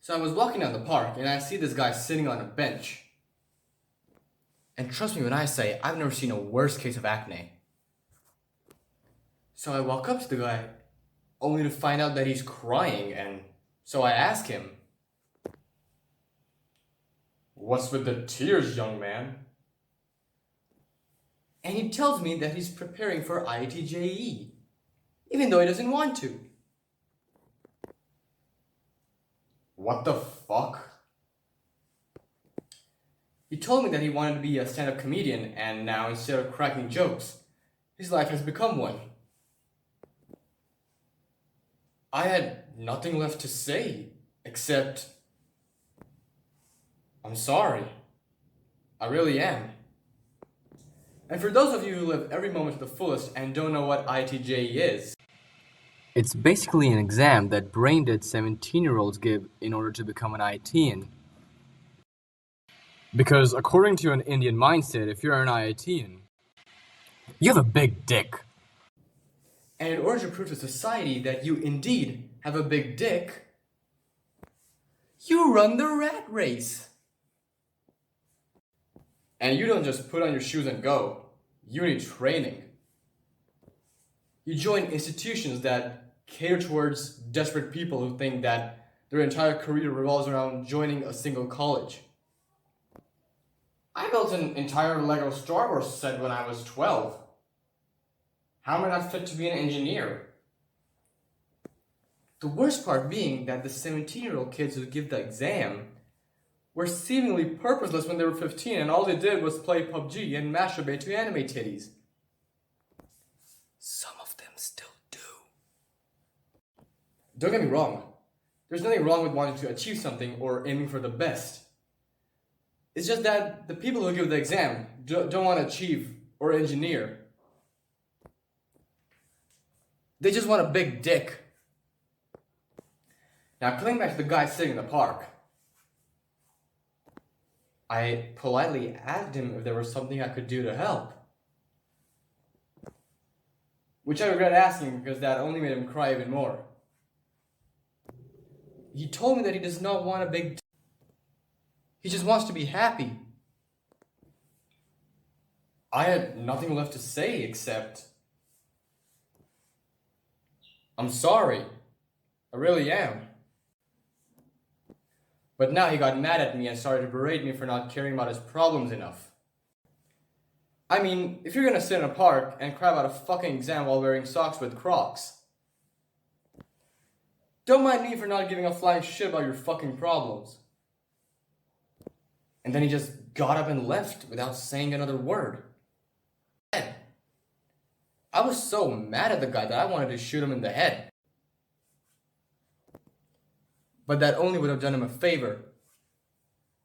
So I was walking down the park and I see this guy sitting on a bench. And trust me when I say, I've never seen a worse case of acne. So I walk up to the guy, only to find out that he's crying, and so I ask him, "What's with the tears, young man?" And he tells me that he's preparing for Iit-Jee, even though he doesn't want to. What the fuck? He told me that he wanted to be a stand-up comedian, and now instead of cracking jokes, his life has become one. I had nothing left to say, except, I'm sorry. I really am. And for those of you who live every moment to the fullest and don't know what Iit-Jee is, it's basically an exam that brain-dead 17-year-olds give in order to become an IITian. Because according to an Indian mindset, if you're an IITian, you have a big dick. And in order to prove to society that you indeed have a big dick, you run the rat race. And you don't just put on your shoes and go. You need training. You join institutions that cater towards desperate people who think that their entire career revolves around joining a single college. I built an entire Lego Star Wars set when I was 12. How am I not fit to be an engineer? The worst part being that the 17-year-old kids who give the exam were seemingly purposeless when they were 15 and all they did was play PUBG and masturbate to anime titties. Some of them still do. Don't get me wrong. There's nothing wrong with wanting to achieve something or aiming for the best. It's just that the people who give the exam don't want to achieve or engineer. They just want a big dick. Now, coming back to the guy sitting in the park, I politely asked him if there was something I could do to help. Which I regret asking because that only made him cry even more. He told me that he does not want a big dick. He just wants to be happy. I had nothing left to say except, I'm sorry. I really am. But now he got mad at me and started to berate me for not caring about his problems enough. I mean, if you're gonna sit in a park and cry about a fucking exam while wearing socks with Crocs, don't mind me for not giving a flying shit about your fucking problems. And then he just got up and left without saying another word. I was so mad at the guy that I wanted to shoot him in the head. But that only would have done him a favor.